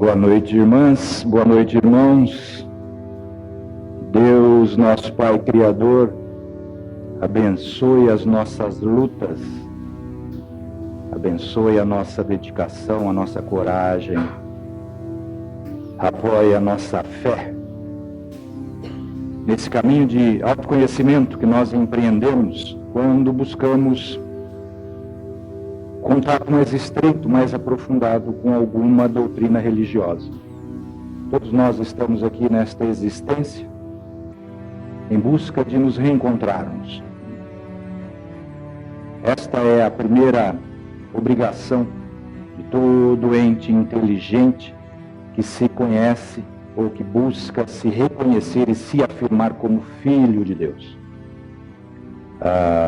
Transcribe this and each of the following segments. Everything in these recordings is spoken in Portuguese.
Boa noite, irmãs. Boa noite, irmãos. Deus, nosso Pai Criador, abençoe as nossas lutas, abençoe a nossa dedicação, a nossa coragem, apoie a nossa fé nesse caminho de autoconhecimento que nós empreendemos quando buscamos contato mais estreito, mais aprofundado com alguma doutrina religiosa. Todos nós estamos aqui nesta existência em busca de nos reencontrarmos. Esta é a primeira obrigação de todo ente inteligente que se conhece ou que busca se reconhecer e se afirmar como filho de Deus.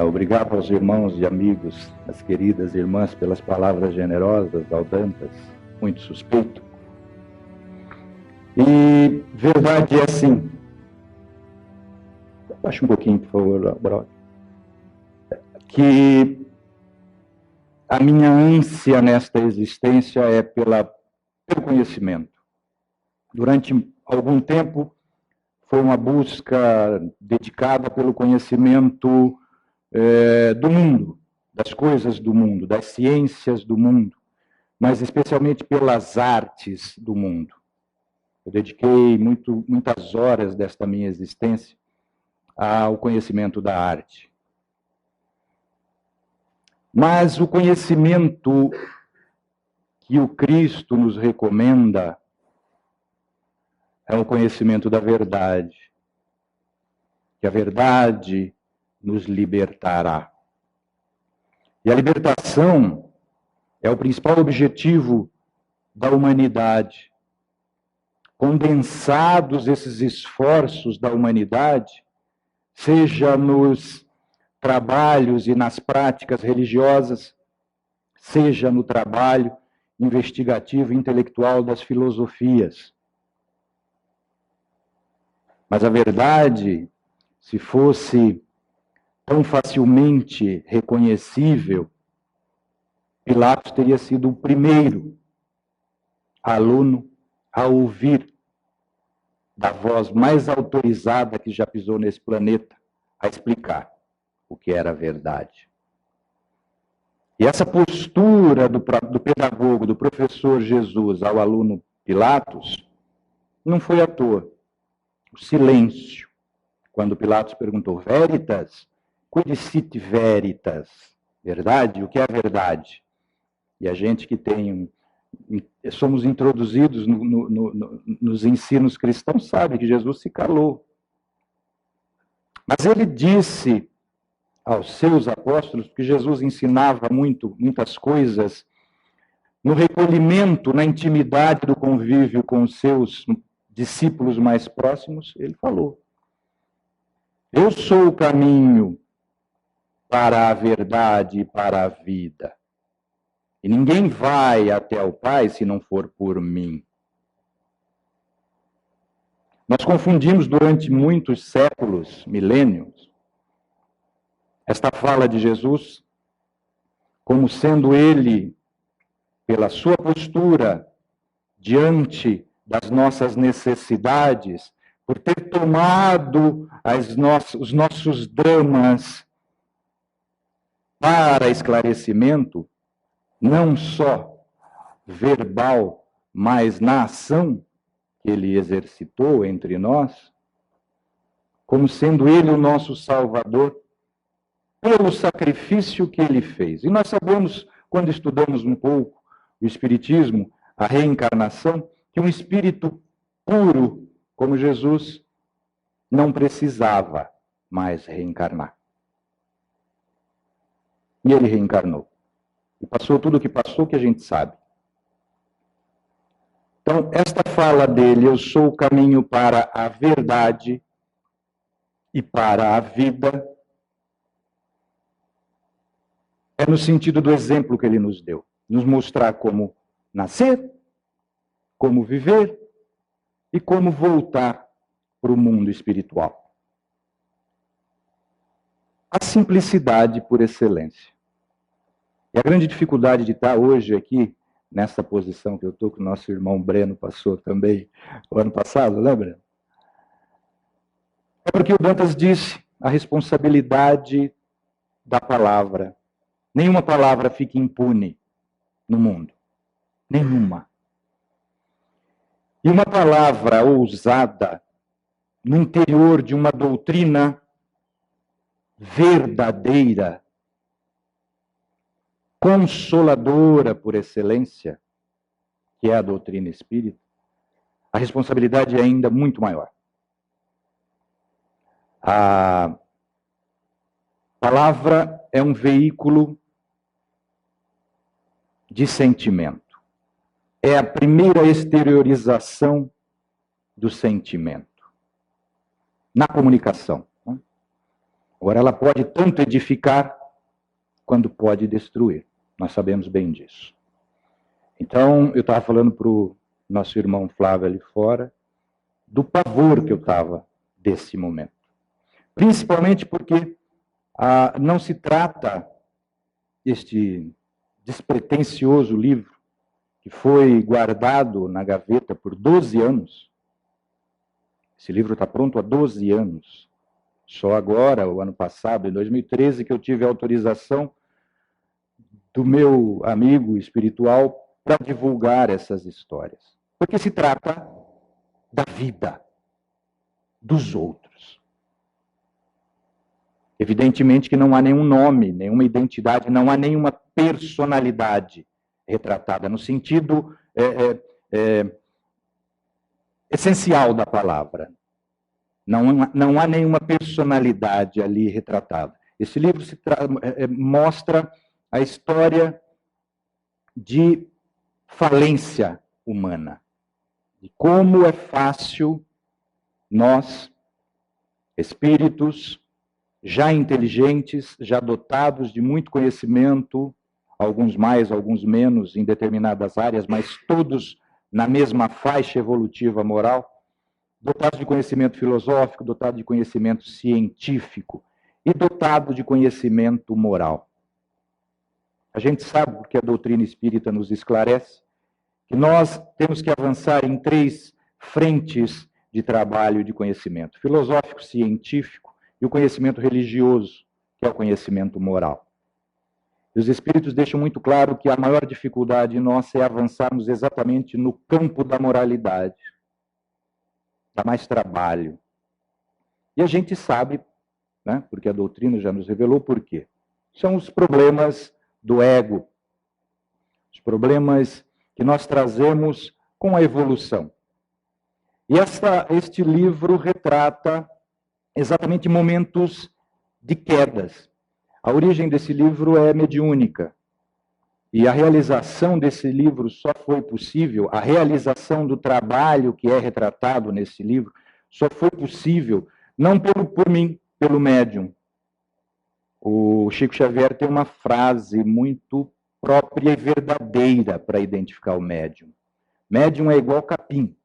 Obrigado aos irmãos e amigos, as queridas irmãs, pelas palavras generosas, saudantes, muito suspeito. E verdade é assim. Baixa um pouquinho, por favor, Brock. Que a minha ânsia nesta existência é pelo conhecimento. Durante algum tempo, foi uma busca dedicada pelo conhecimento do mundo, das coisas do mundo, das ciências do mundo, mas especialmente pelas artes do mundo. Eu dediquei muitas horas desta minha existência ao conhecimento da arte. Mas o conhecimento que o Cristo nos recomenda é o conhecimento da verdade. Que a verdade nos libertará. E a libertação é o principal objetivo da humanidade. Condensados esses esforços da humanidade, seja nos trabalhos e nas práticas religiosas, seja no trabalho investigativo e intelectual das filosofias. Mas a verdade, se fosse tão facilmente reconhecível, Pilatos teria sido o primeiro aluno a ouvir da voz mais autorizada que já pisou nesse planeta a explicar o que era a verdade. E essa postura do pedagogo, do professor Jesus ao aluno Pilatos, não foi à toa. O silêncio. Quando Pilatos perguntou, veritas? Quid sit veritas? Verdade? O que é a verdade? E a gente que somos introduzidos nos ensinos cristãos sabe que Jesus se calou. Mas ele disse aos seus apóstolos, que Jesus ensinava muitas coisas, no recolhimento, na intimidade do convívio com os seus discípulos mais próximos, ele falou, eu sou o caminho para a verdade e para a vida. E ninguém vai até o Pai se não for por mim. Nós confundimos durante muitos séculos, milênios, esta fala de Jesus como sendo ele, pela sua postura diante das nossas necessidades, por ter tomado os nossos dramas para esclarecimento, não só verbal, mas na ação que ele exercitou entre nós, como sendo ele o nosso Salvador, pelo sacrifício que ele fez. E nós sabemos, quando estudamos um pouco o Espiritismo, a reencarnação, que um espírito puro, como Jesus, não precisava mais reencarnar. E ele reencarnou. E passou tudo o que passou, que a gente sabe. Então, esta fala dele, eu sou o caminho para a verdade e para a vida, é no sentido do exemplo que ele nos deu. Nos mostrar como nascer, como viver e como voltar para o mundo espiritual. A simplicidade por excelência. E a grande dificuldade de estar hoje aqui nessa posição que eu estou, que o nosso irmão Breno passou também o ano passado, lembra? É porque o Dantas disse a responsabilidade da palavra. Nenhuma palavra fica impune no mundo. Nenhuma. E uma palavra ousada no interior de uma doutrina verdadeira, consoladora por excelência, que é a doutrina espírita, a responsabilidade é ainda muito maior. A palavra é um veículo de sentimento. É a primeira exteriorização do sentimento na comunicação. Agora, ela pode tanto edificar quanto pode destruir. Nós sabemos bem disso. Então, eu estava falando para o nosso irmão Flávio ali fora do pavor que eu estava desse momento. Principalmente porque não se trata este despretensioso livro que foi guardado na gaveta por 12 anos. Esse livro está pronto há 12 anos. Só agora, o ano passado, em 2013, que eu tive a autorização do meu amigo espiritual para divulgar essas histórias. Porque se trata da vida dos outros. Evidentemente que não há nenhum nome, nenhuma identidade, não há nenhuma personalidade retratada, no sentido essencial da palavra. Não há nenhuma personalidade ali retratada. Esse livro mostra a história de falência humana, de como é fácil nós, espíritos já inteligentes, já dotados de muito conhecimento, alguns mais, alguns menos, em determinadas áreas, mas todos na mesma faixa evolutiva moral, dotado de conhecimento filosófico, dotado de conhecimento científico e dotado de conhecimento moral. A gente sabe, porque a doutrina espírita nos esclarece, que nós temos que avançar em 3 frentes de trabalho de conhecimento: filosófico, científico e o conhecimento religioso, que é o conhecimento moral. E os espíritos deixam muito claro que a maior dificuldade nossa é avançarmos exatamente no campo da moralidade. Dá mais trabalho. E a gente sabe, né, porque a doutrina já nos revelou por quê. São os problemas do ego, os problemas que nós trazemos com a evolução. E este livro retrata exatamente momentos de quedas. A origem desse livro é mediúnica. E a realização desse livro só foi possível, a realização do trabalho que é retratado nesse livro, só foi possível, não por mim, pelo médium. O Chico Xavier tem uma frase muito própria e verdadeira para identificar o médium. Médium é igual capim.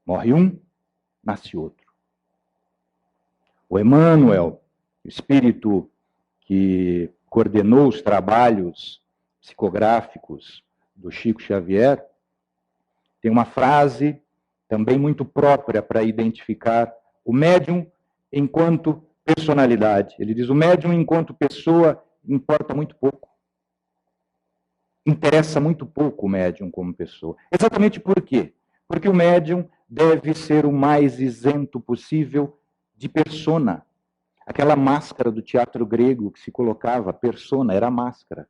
Morre um, nasce outro. O Emmanuel, o espírito que coordenou os trabalhos psicográficos do Chico Xavier, tem uma frase também muito própria para identificar o médium enquanto personalidade. Ele diz: o médium enquanto pessoa importa muito pouco. Interessa muito pouco o médium como pessoa. Exatamente por quê? Porque o médium deve ser o mais isento possível de persona. Aquela máscara do teatro grego que se colocava, persona, era máscara.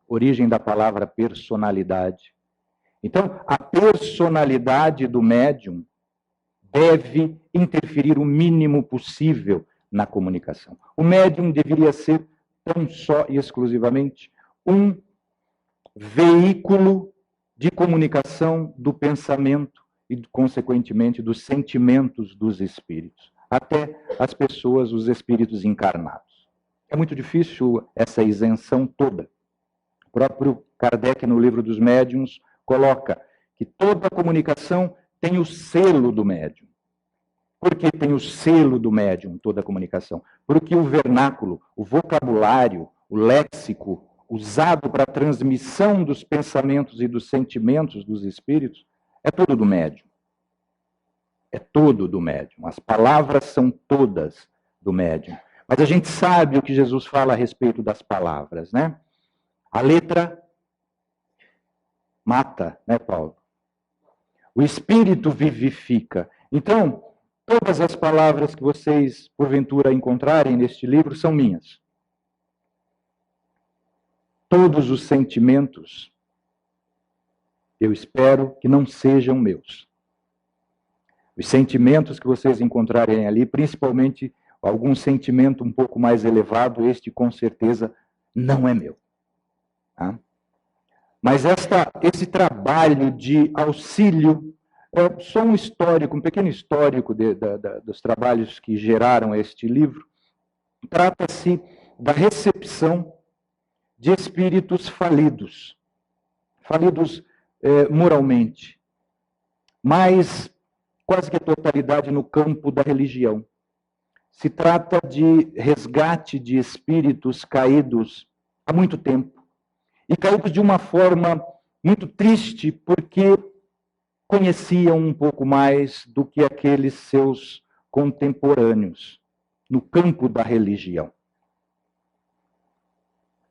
Origem da palavra personalidade. Então, a personalidade do médium deve interferir o mínimo possível na comunicação. O médium deveria ser tão só e exclusivamente um veículo de comunicação do pensamento e, consequentemente, dos sentimentos dos espíritos, até as pessoas, os espíritos encarnados. É muito difícil essa isenção toda. O próprio Kardec, no Livro dos Médiuns, coloca que toda comunicação tem o selo do médium. Por que tem o selo do médium, toda a comunicação? Porque o vernáculo, o vocabulário, o léxico usado para a transmissão dos pensamentos e dos sentimentos dos espíritos, é todo do médium. É todo do médium. As palavras são todas do médium. Mas a gente sabe o que Jesus fala a respeito das palavras, né? A letra mata, né, Paulo? O espírito vivifica. Então, todas as palavras que vocês, porventura, encontrarem neste livro são minhas. Todos os sentimentos, eu espero que não sejam meus. Os sentimentos que vocês encontrarem ali, principalmente algum sentimento um pouco mais elevado, este com certeza não é meu. Tá? Mas esse trabalho de auxílio, só um histórico, um pequeno histórico dos trabalhos que geraram este livro, trata-se da recepção de espíritos falidos moralmente, mas quase que a totalidade no campo da religião. Se trata de resgate de espíritos caídos há muito tempo, e caídos de uma forma muito triste, porque conheciam um pouco mais do que aqueles seus contemporâneos no campo da religião.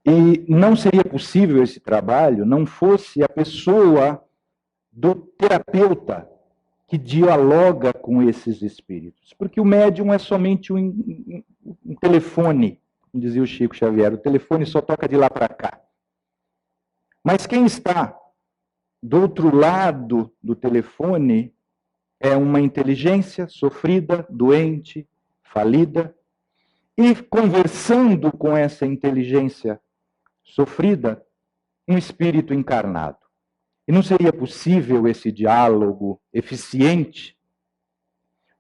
E não seria possível esse trabalho não fosse a pessoa do terapeuta que dialoga com esses espíritos. Porque o médium é somente um telefone, como dizia o Chico Xavier, o telefone só toca de lá para cá. Mas quem está do outro lado do telefone é uma inteligência sofrida, doente, falida, e conversando com essa inteligência sofrida, um espírito encarnado. E não seria possível esse diálogo eficiente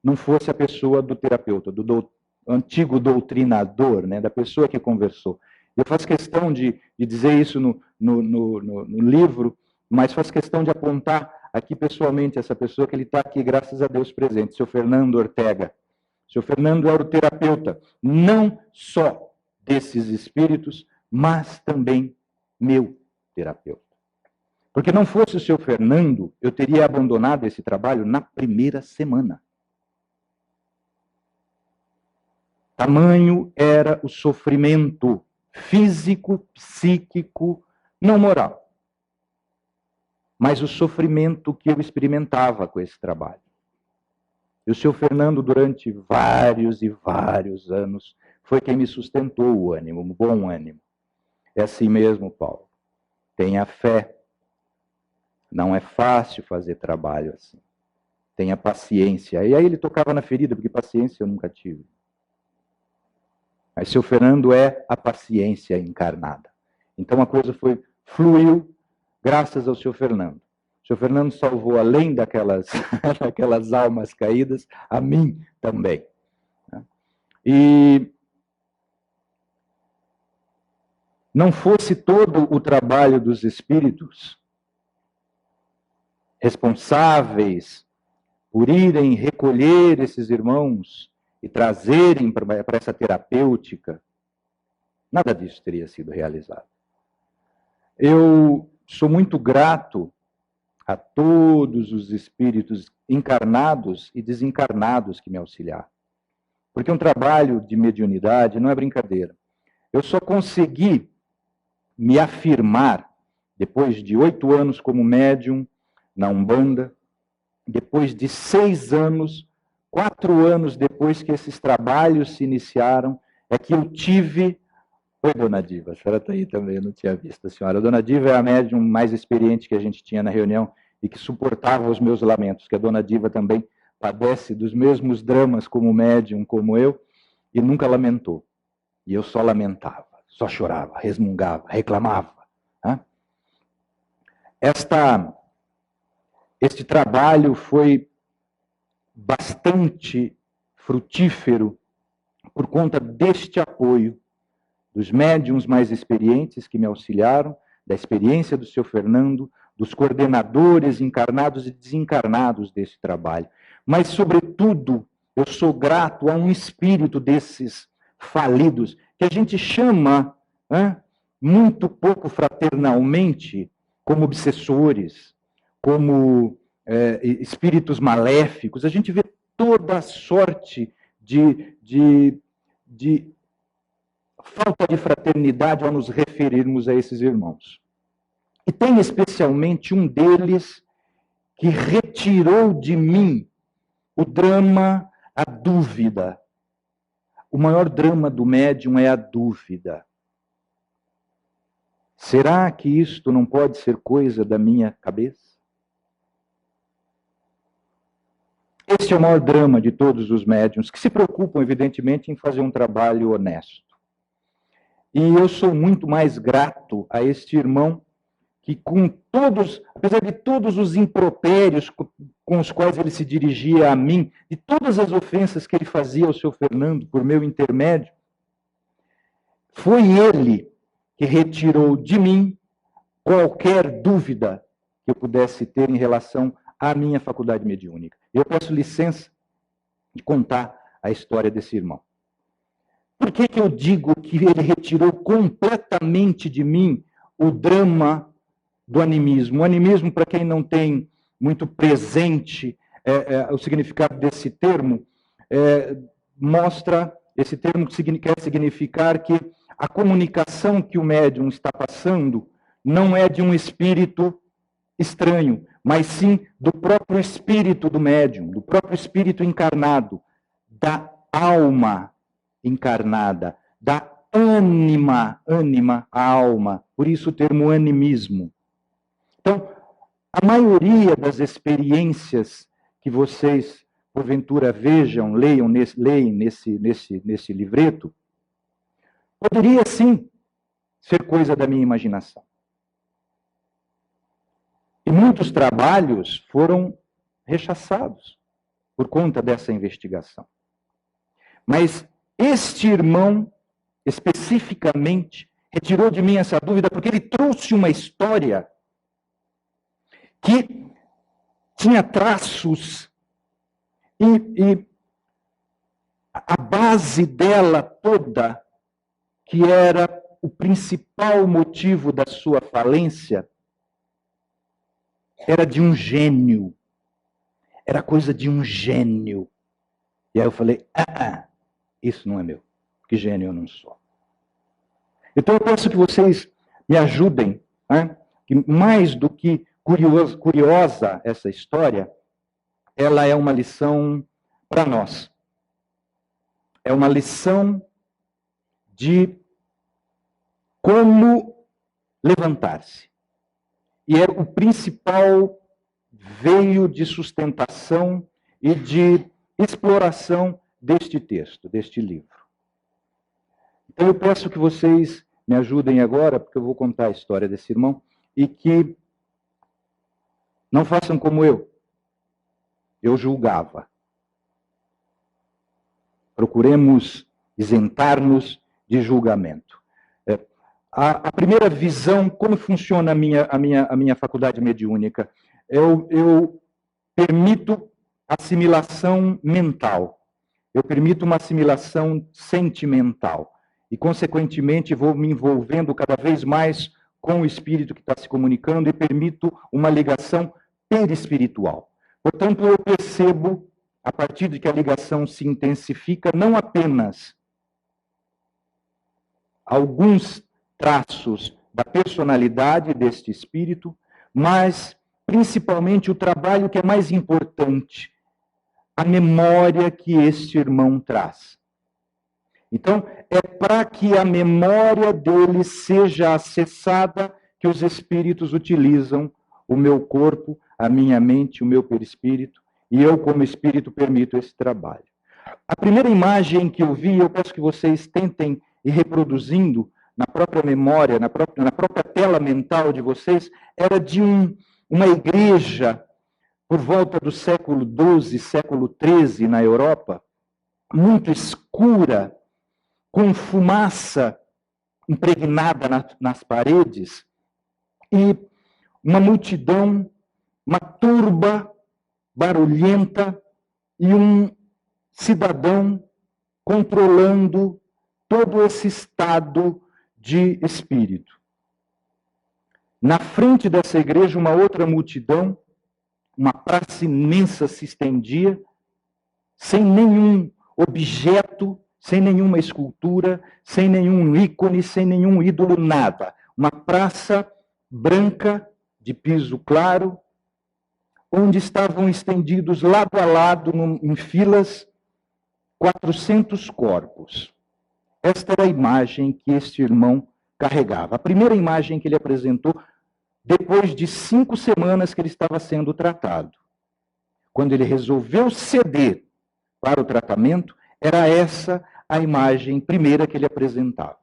não fosse a pessoa do terapeuta, do antigo doutrinador, né, da pessoa que conversou. Eu faço questão de dizer isso no livro, mas faço questão de apontar aqui pessoalmente essa pessoa que ele está aqui, graças a Deus, presente, seu Fernando Ortega. Seu Fernando era o terapeuta, não só desses espíritos, mas também meu terapeuta. Porque não fosse o seu Fernando, eu teria abandonado esse trabalho na primeira semana. Tamanho era o sofrimento físico, psíquico, não moral. Mas o sofrimento que eu experimentava com esse trabalho. E o seu Fernando, durante vários e vários anos, foi quem me sustentou o ânimo, um bom ânimo. É assim mesmo, Paulo. Tenha fé. Não é fácil fazer trabalho assim. Tenha paciência. E aí ele tocava na ferida, porque paciência eu nunca tive. Mas seu Fernando é a paciência encarnada. Então a coisa fluiu graças ao seu Fernando. O seu Fernando salvou, além daquelas almas caídas, a mim também. E não fosse todo o trabalho dos espíritos responsáveis por irem recolher esses irmãos e trazerem para essa terapêutica, nada disso teria sido realizado. Eu sou muito grato a todos os espíritos encarnados e desencarnados que me auxiliaram. Porque um trabalho de mediunidade não é brincadeira. Eu só consegui me afirmar, depois de 8 anos como médium na Umbanda, depois de 6 anos, 4 anos depois que esses trabalhos se iniciaram, é que eu tive... Oi, Dona Diva, a senhora está aí também, eu não tinha visto a senhora. A Dona Diva é a médium mais experiente que a gente tinha na reunião e que suportava os meus lamentos, que a Dona Diva também padece dos mesmos dramas como médium, como eu, e nunca lamentou. E eu só lamentava, só chorava, resmungava, reclamava. Né? Este trabalho foi bastante frutífero por conta deste apoio dos médiuns mais experientes que me auxiliaram, da experiência do seu Fernando, dos coordenadores encarnados e desencarnados desse trabalho. Mas, sobretudo, eu sou grato a um espírito desses falidos, que a gente chama muito pouco fraternalmente, como obsessores, como espíritos maléficos. A gente vê toda a sorte de falta de fraternidade ao nos referirmos a esses irmãos. E tem especialmente um deles que retirou de mim o drama, a dúvida. O maior drama do médium é a dúvida. Será que isto não pode ser coisa da minha cabeça? Este é o maior drama de todos os médiuns, que se preocupam, evidentemente, em fazer um trabalho honesto. E eu sou muito mais grato a este irmão que, com todos, apesar de todos os impropérios com os quais ele se dirigia a mim, de todas as ofensas que ele fazia ao seu Fernando por meu intermédio, foi ele que retirou de mim qualquer dúvida que eu pudesse ter em relação à minha faculdade mediúnica. Eu peço licença de contar a história desse irmão. Por que eu digo que ele retirou completamente de mim o drama do animismo? O animismo, para quem não tem muito presente o significado desse termo, mostra, esse termo quer significar que a comunicação que o médium está passando não é de um espírito estranho, mas sim do próprio espírito do médium, do próprio espírito encarnado, da alma encarnada, da ânima, a alma. Por isso o termo animismo. Então, a maioria das experiências que vocês, porventura, vejam, leem nesse livreto, poderia sim ser coisa da minha imaginação. E muitos trabalhos foram rechaçados por conta dessa investigação. Mas este irmão, especificamente, retirou de mim essa dúvida porque ele trouxe uma história que tinha traços e a base dela toda, que era o principal motivo da sua falência, era de um gênio. Era coisa de um gênio. E aí eu falei, isso não é meu. Que gênio eu não sou. Então eu peço que vocês me ajudem, né? Que mais do que curiosa essa história, ela é uma lição para nós. É uma lição de como levantar-se. E é o principal veio de sustentação e de exploração deste texto, deste livro. Então eu peço que vocês me ajudem agora, porque eu vou contar a história desse irmão, e que não façam como eu. Eu julgava. Procuremos isentar-nos de julgamento. A primeira visão, como funciona a minha faculdade mediúnica? Eu permito assimilação mental. Eu permito uma assimilação sentimental. E, consequentemente, vou me envolvendo cada vez mais com o espírito que está se comunicando e permito uma ligação perispiritual. Portanto, eu percebo, a partir de que a ligação se intensifica, não apenas alguns traços da personalidade deste espírito, mas principalmente o trabalho que é mais importante, a memória que este irmão traz. Então, é para que a memória dele seja acessada que os espíritos utilizam o meu corpo, a minha mente, o meu perispírito, e eu, como espírito, permito esse trabalho. A primeira imagem que eu vi, eu peço que vocês tentem ir reproduzindo na própria memória, na própria tela mental de vocês, era de uma igreja por volta do século XII, século XIII na Europa, muito escura, com fumaça impregnada nas paredes, e uma multidão, uma turba barulhenta, e um cidadão controlando todo esse estado de espírito. Na frente dessa igreja, uma outra multidão, uma praça imensa se estendia, sem nenhum objeto, sem nenhuma escultura, sem nenhum ícone, sem nenhum ídolo, nada. Uma praça branca, de piso claro, onde estavam estendidos lado a lado, em filas, 400 corpos. Esta era a imagem que este irmão carregava. A primeira imagem que ele apresentou depois de 5 semanas que ele estava sendo tratado. Quando ele resolveu ceder para o tratamento, era essa a imagem primeira que ele apresentava.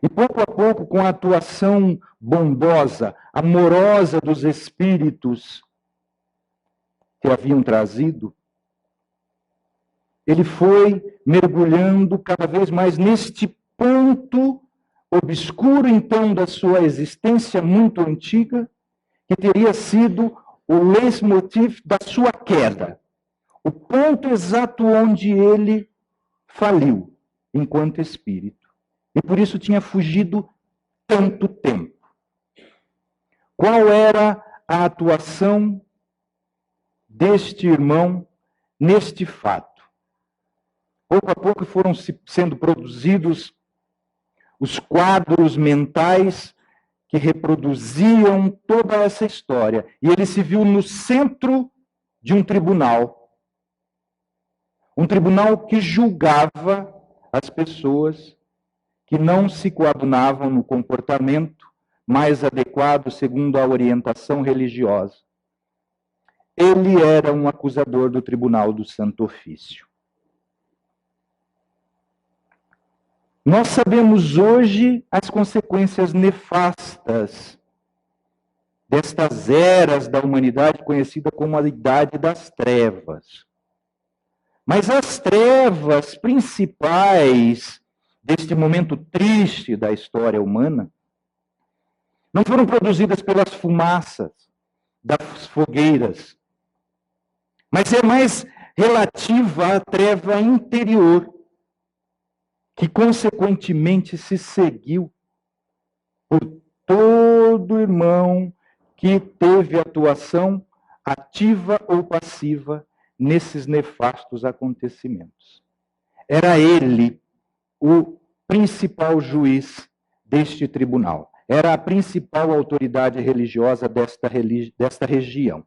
E pouco a pouco, com a atuação bondosa, amorosa dos espíritos que haviam trazido, ele foi mergulhando cada vez mais neste ponto obscuro, então, da sua existência muito antiga, que teria sido o leitmotiv da sua queda. O ponto exato onde ele faliu enquanto espírito. E por isso tinha fugido tanto tempo. Qual era a atuação deste irmão neste fato? Pouco a pouco foram sendo produzidos os quadros mentais que reproduziam toda essa história. E ele se viu no centro de um tribunal. Um tribunal que julgava as pessoas que não se coadunavam no comportamento mais adequado segundo a orientação religiosa. Ele era um acusador do Tribunal do Santo Ofício. Nós sabemos hoje as consequências nefastas destas eras da humanidade conhecida como a Idade das Trevas. Mas as trevas principais deste momento triste da história humana não foram produzidas pelas fumaças das fogueiras, mas é mais relativa à treva interior, que consequentemente se seguiu por todo irmão que teve atuação ativa ou passiva nesses nefastos acontecimentos. Era ele o principal juiz deste tribunal. Era a principal autoridade religiosa desta região.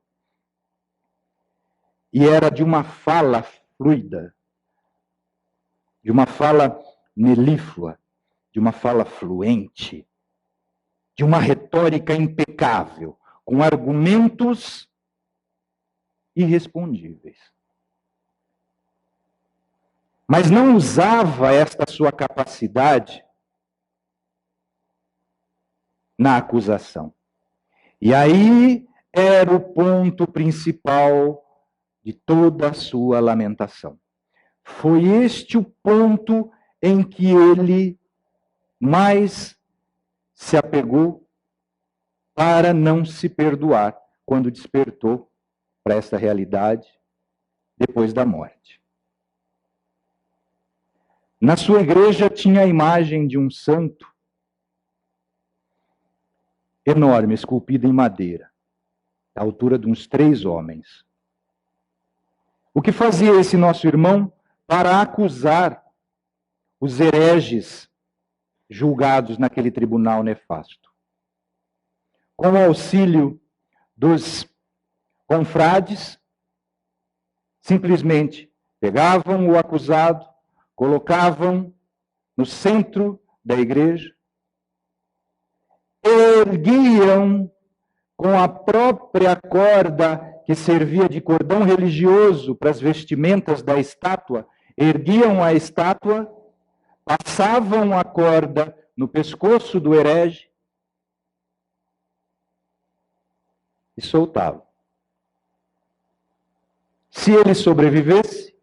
E era de uma fala fluida, de uma fala melíflua, de uma fala fluente, de uma retórica impecável, com argumentos irrespondíveis. Mas não usava esta sua capacidade na acusação. E aí era o ponto principal de toda a sua lamentação. Foi este o ponto em que ele mais se apegou para não se perdoar quando despertou para esta realidade depois da morte. Na sua igreja tinha a imagem de um santo enorme, esculpida em madeira, da altura de uns 3 homens. O que fazia esse nosso irmão para acusar os hereges julgados naquele tribunal nefasto? Com o auxílio dos confrades, simplesmente pegavam o acusado, colocavam no centro da igreja, erguiam com a própria corda que servia de cordão religioso para as vestimentas da estátua, erguiam a estátua, passavam a corda no pescoço do herege e soltavam. Se ele sobrevivesse,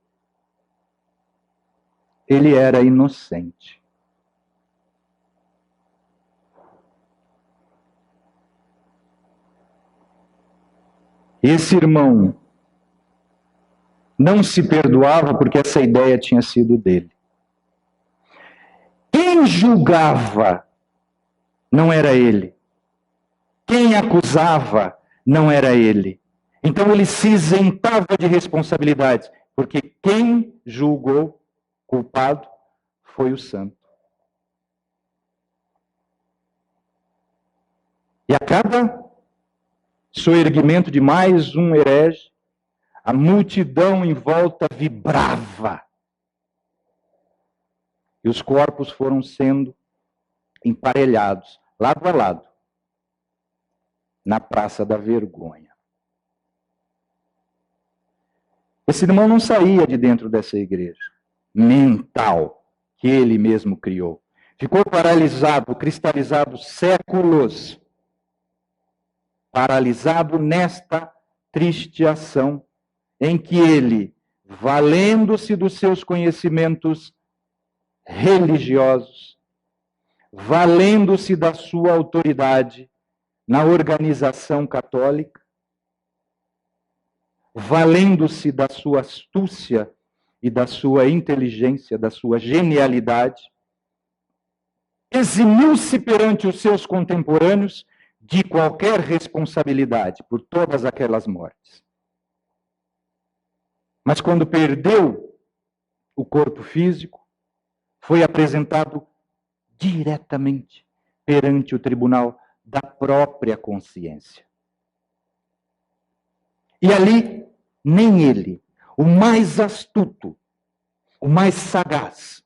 ele era inocente. Esse irmão não se perdoava porque essa ideia tinha sido dele. Quem julgava não era ele. Quem acusava não era ele. Então ele se isentava de responsabilidades, porque quem julgou culpado foi o santo. E a cada soerguimento de mais um herege, a multidão em volta vibrava. E os corpos foram sendo emparelhados, lado a lado, na Praça da Vergonha. Esse irmão não saía de dentro dessa igreja mental que ele mesmo criou. Ficou paralisado, cristalizado séculos. Paralisado nesta triste ação em que ele, valendo-se dos seus conhecimentos religiosos, valendo-se da sua autoridade na organização católica, valendo-se da sua astúcia e da sua inteligência, da sua genialidade, eximiu-se perante os seus contemporâneos de qualquer responsabilidade por todas aquelas mortes. Mas quando perdeu o corpo físico, foi apresentado diretamente perante o tribunal da própria consciência. E ali, nem ele, o mais astuto, o mais sagaz,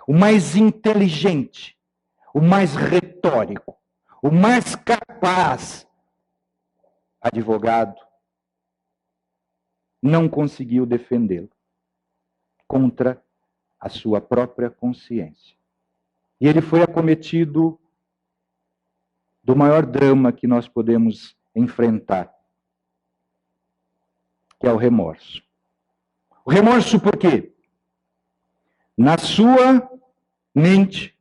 o mais inteligente, o mais retórico, o mais capaz advogado, não conseguiu defendê-lo contra a sua própria consciência. E ele foi acometido do maior drama que nós podemos enfrentar, que é o remorso. O remorso por quê? Na sua mente,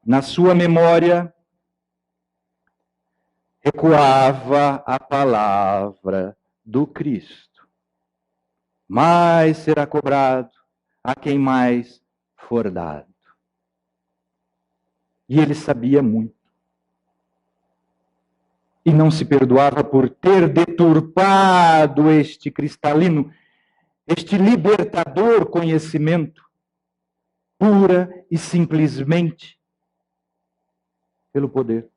na sua memória, ecoava a palavra do Cristo. Mais será cobrado a quem mais for dado. E ele sabia muito. E não se perdoava por ter deturpado este cristalino, este libertador conhecimento, pura e simplesmente pelo poder.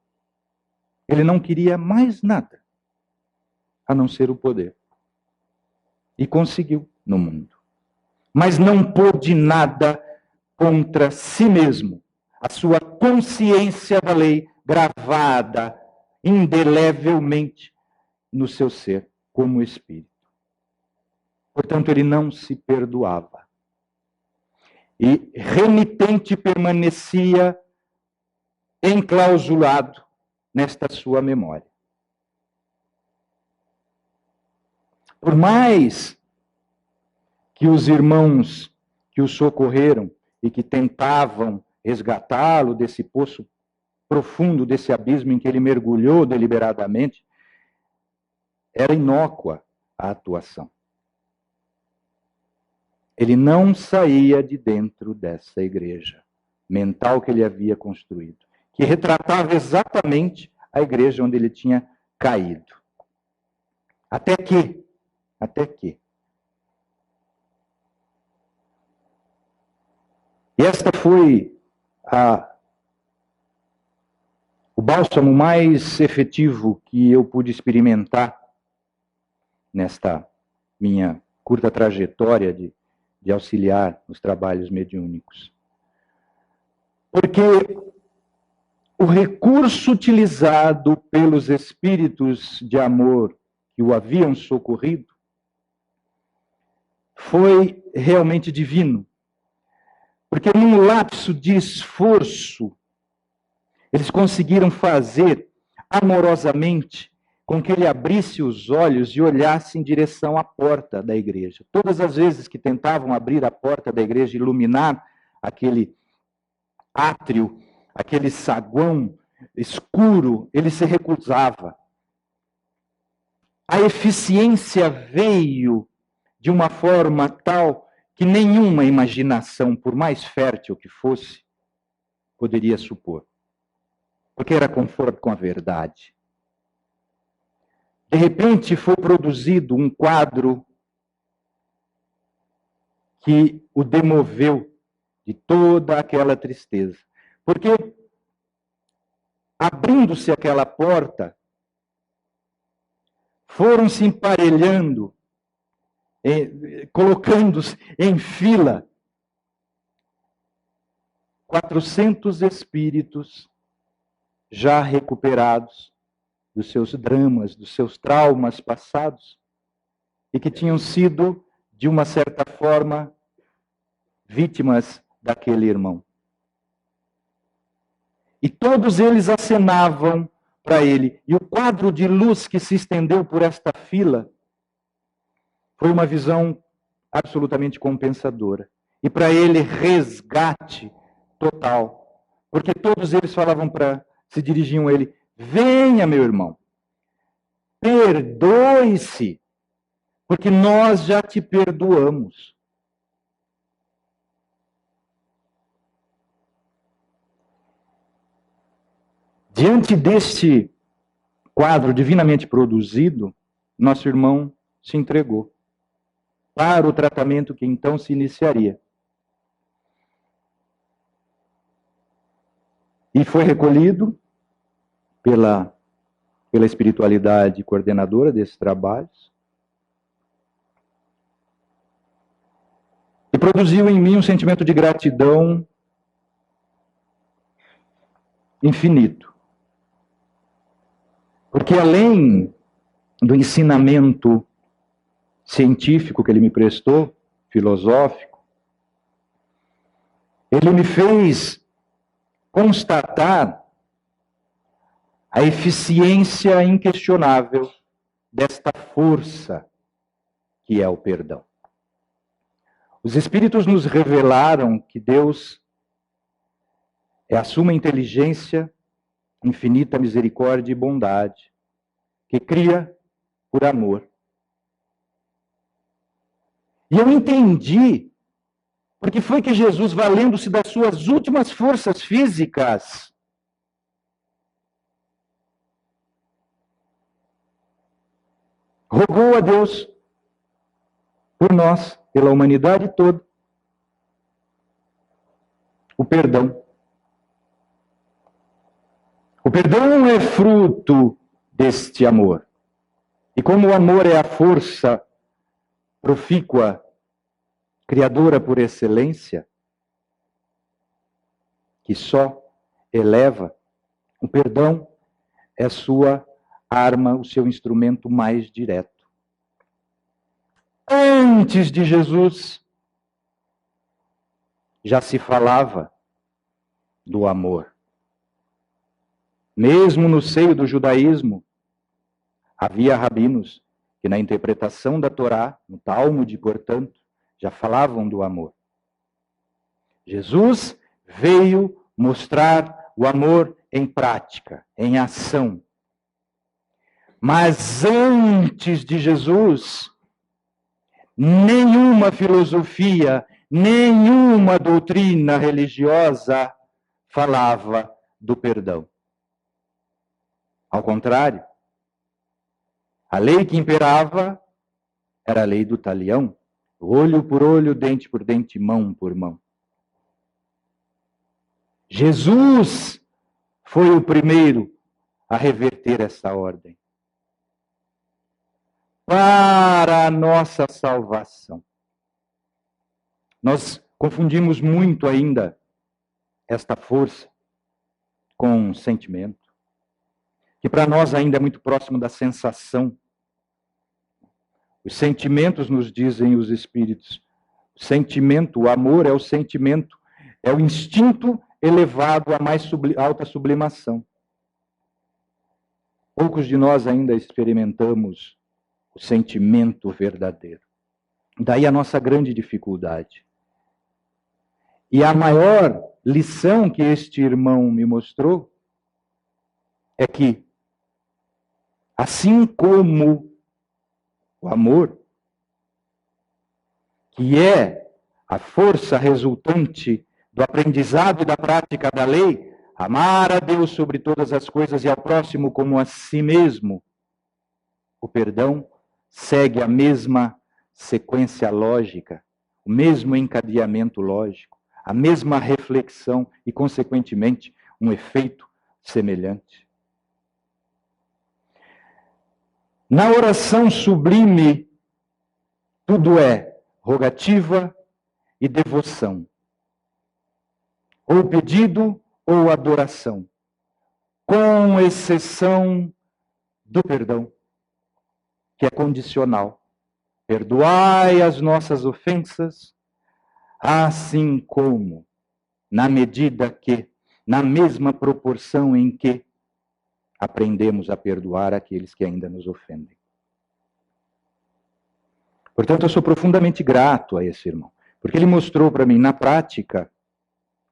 Ele não queria mais nada a não ser o poder. E conseguiu no mundo. Mas não pôde nada contra si mesmo. A sua consciência da lei gravada indelevelmente no seu ser como espírito. Portanto, ele não se perdoava. E remitente permanecia enclausulado nesta sua memória. Por mais que os irmãos que o socorreram e que tentavam resgatá-lo desse poço profundo, desse abismo em que ele mergulhou deliberadamente, era inócua a atuação. Ele não saía de dentro dessa igreja mental que ele havia construído, que retratava exatamente a igreja onde ele tinha caído. Até que. E esta foi o bálsamo mais efetivo que eu pude experimentar nesta minha curta trajetória de auxiliar nos trabalhos mediúnicos. Porque o recurso utilizado pelos espíritos de amor que o haviam socorrido foi realmente divino. Porque num lapso de esforço, eles conseguiram fazer amorosamente com que ele abrisse os olhos e olhasse em direção à porta da igreja. Todas as vezes que tentavam abrir a porta da igreja, iluminar aquele átrio, aquele saguão escuro, ele se recusava. A eficiência veio de uma forma tal que nenhuma imaginação, por mais fértil que fosse, poderia supor, porque era conforme com a verdade. De repente foi produzido um quadro que o demoveu de toda aquela tristeza. Porque, abrindo-se aquela porta, foram se emparelhando, colocando-se em fila 400 espíritos já recuperados dos seus dramas, dos seus traumas passados, e que tinham sido, de uma certa forma, vítimas daquele irmão. E todos eles acenavam para ele. E o quadro de luz que se estendeu por esta fila foi uma visão absolutamente compensadora. E para ele, resgate total. Porque todos eles falavam se dirigiam a ele: venha, meu irmão, perdoe-se, porque nós já te perdoamos. Diante deste quadro divinamente produzido, nosso irmão se entregou para o tratamento que então se iniciaria. E foi recolhido pela espiritualidade coordenadora desses trabalhos. E produziu em mim um sentimento de gratidão infinito. Porque além do ensinamento científico que ele me prestou, filosófico, ele me fez constatar a eficiência inquestionável desta força que é o perdão. Os Espíritos nos revelaram que Deus é a suma inteligência, infinita misericórdia e bondade, que cria por amor. E eu entendi, porque foi que Jesus, valendo-se das suas últimas forças físicas, rogou a Deus por nós, pela humanidade toda, o perdão. O perdão é fruto deste amor. E como o amor é a força profícua, criadora por excelência, que só eleva, o perdão é sua arma, o seu instrumento mais direto. Antes de Jesus, já se falava do amor. Mesmo no seio do judaísmo, havia rabinos que na interpretação da Torá, no Talmud, portanto, já falavam do amor. Jesus veio mostrar o amor em prática, em ação. Mas antes de Jesus, nenhuma filosofia, nenhuma doutrina religiosa falava do perdão. Ao contrário, a lei que imperava era a lei do talião, olho por olho, dente por dente, mão por mão. Jesus foi o primeiro a reverter essa ordem para a nossa salvação. Nós confundimos muito ainda esta força com sentimento, que para nós ainda é muito próximo da sensação. Os sentimentos, nos dizem os espíritos, o sentimento, o amor é o sentimento, é o instinto elevado à mais alta sublimação. Poucos de nós ainda experimentamos o sentimento verdadeiro. Daí a nossa grande dificuldade. E a maior lição que este irmão me mostrou é que, assim como o amor, que é a força resultante do aprendizado e da prática da lei, amar a Deus sobre todas as coisas e ao próximo como a si mesmo, o perdão segue a mesma sequência lógica, o mesmo encadeamento lógico, a mesma reflexão e, consequentemente, um efeito semelhante. Na oração sublime, tudo é rogativa e devoção, ou pedido ou adoração, com exceção do perdão, que é condicional. Perdoai as nossas ofensas, assim como, na medida que, na mesma proporção em que aprendemos a perdoar aqueles que ainda nos ofendem. Portanto, eu sou profundamente grato a esse irmão, porque ele mostrou para mim, na prática,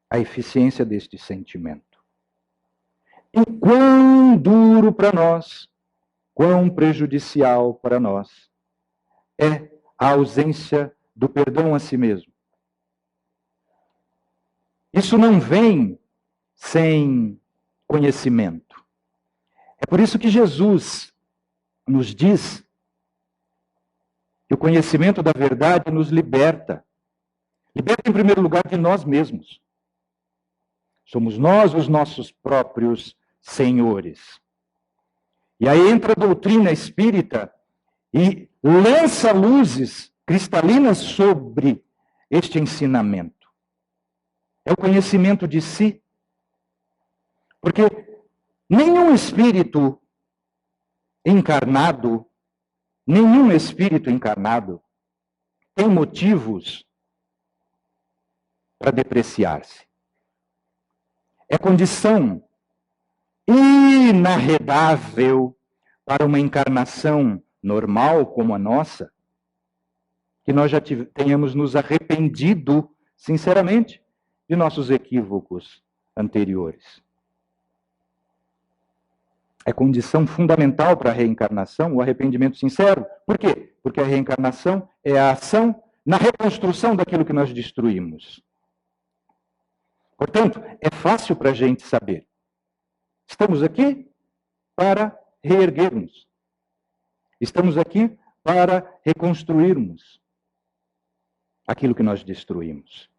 a eficiência deste sentimento. E quão duro para nós, quão prejudicial para nós é a ausência do perdão a si mesmo. Isso não vem sem conhecimento. É por isso que Jesus nos diz que o conhecimento da verdade nos liberta. Liberta, em primeiro lugar, de nós mesmos. Somos nós os nossos próprios senhores. E aí entra a doutrina espírita e lança luzes cristalinas sobre este ensinamento. É o conhecimento de si. Porque nenhum espírito encarnado tem motivos para depreciar-se. É condição inarredável para uma encarnação normal como a nossa, que nós já tenhamos nos arrependido, sinceramente, de nossos equívocos anteriores. É condição fundamental para a reencarnação o arrependimento sincero. Por quê? Porque a reencarnação é a ação na reconstrução daquilo que nós destruímos. Portanto, é fácil para a gente saber. Estamos aqui para reerguermos. Estamos aqui para reconstruirmos aquilo que nós destruímos.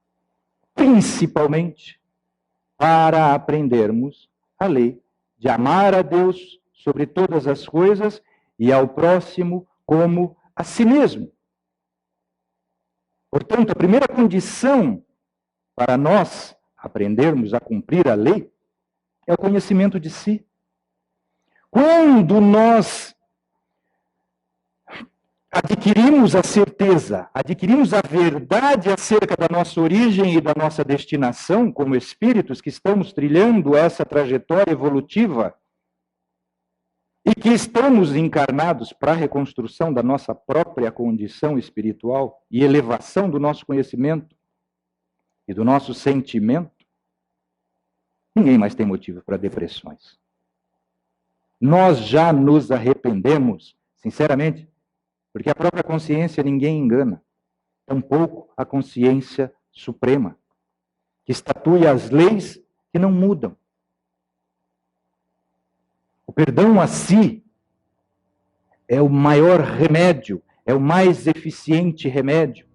Principalmente para aprendermos a lei de amar a Deus sobre todas as coisas e ao próximo como a si mesmo. Portanto, a primeira condição para nós aprendermos a cumprir a lei é o conhecimento de si. Quando nós adquirimos a certeza, adquirimos a verdade acerca da nossa origem e da nossa destinação como espíritos que estamos trilhando essa trajetória evolutiva e que estamos encarnados para a reconstrução da nossa própria condição espiritual e elevação do nosso conhecimento e do nosso sentimento, ninguém mais tem motivo para depressões. Nós já nos arrependemos, sinceramente, porque a própria consciência ninguém engana, tampouco a consciência suprema, que estatui as leis que não mudam. O perdão a si é o maior remédio, é o mais eficiente remédio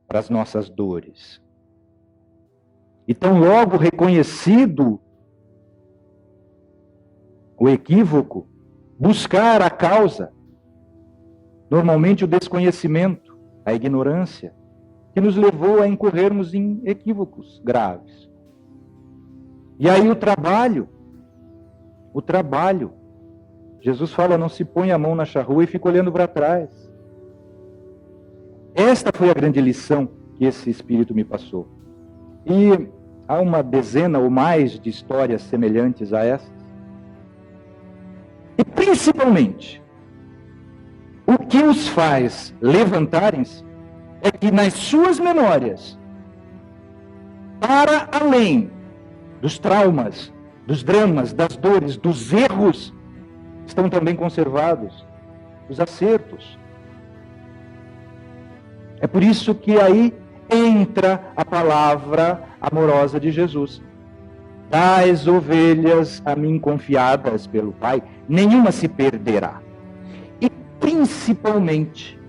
para as nossas dores. E tão logo reconhecido o equívoco, buscar a causa, normalmente o desconhecimento, a ignorância, que nos levou a incorrermos em equívocos graves. E aí o trabalho. Jesus fala, não se põe a mão na charrua e fica olhando para trás. Esta foi a grande lição que esse Espírito me passou. E há uma dezena ou mais de histórias semelhantes a essas. E principalmente, o que os faz levantarem-se é que nas suas memórias, para além dos traumas, dos dramas, das dores, dos erros, estão também conservados os acertos. É por isso que aí entra a palavra amorosa de Jesus. Das ovelhas a mim confiadas pelo Pai, nenhuma se perderá. E principalmente,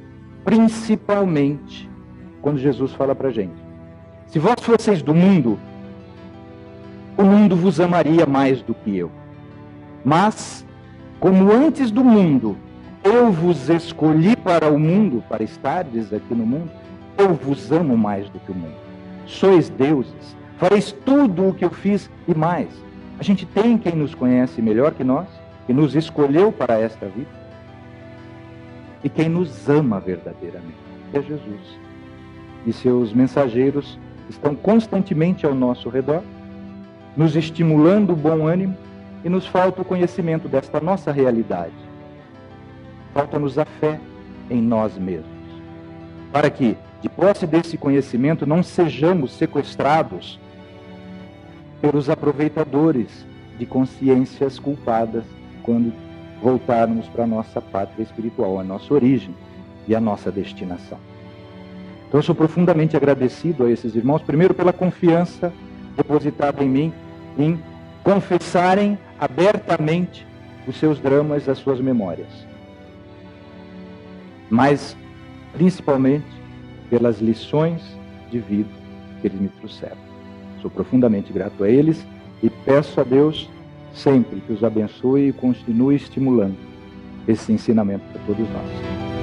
quando Jesus fala para a gente, se vós fosseis do mundo, o mundo vos amaria mais do que eu. Mas, como antes do mundo, eu vos escolhi para o mundo, para estardes aqui no mundo, eu vos amo mais do que o mundo. Sois deuses, fareis tudo o que eu fiz e mais. A gente tem quem nos conhece melhor que nós, que nos escolheu para esta vida, e quem nos ama verdadeiramente, é Jesus. E seus mensageiros estão constantemente ao nosso redor, nos estimulando o bom ânimo, e nos falta o conhecimento desta nossa realidade. Falta-nos a fé em nós mesmos, para que, de posse desse conhecimento, não sejamos sequestrados pelos aproveitadores de consciências culpadas quando voltarmos para a nossa pátria espiritual, a nossa origem e a nossa destinação. Então eu sou profundamente agradecido a esses irmãos, primeiro pela confiança depositada em mim, em confessarem abertamente os seus dramas, as suas memórias. Mas, principalmente, pelas lições de vida que eles me trouxeram. Sou profundamente grato a eles e peço a Deus sempre que os abençoe e continue estimulando esse ensinamento para todos nós.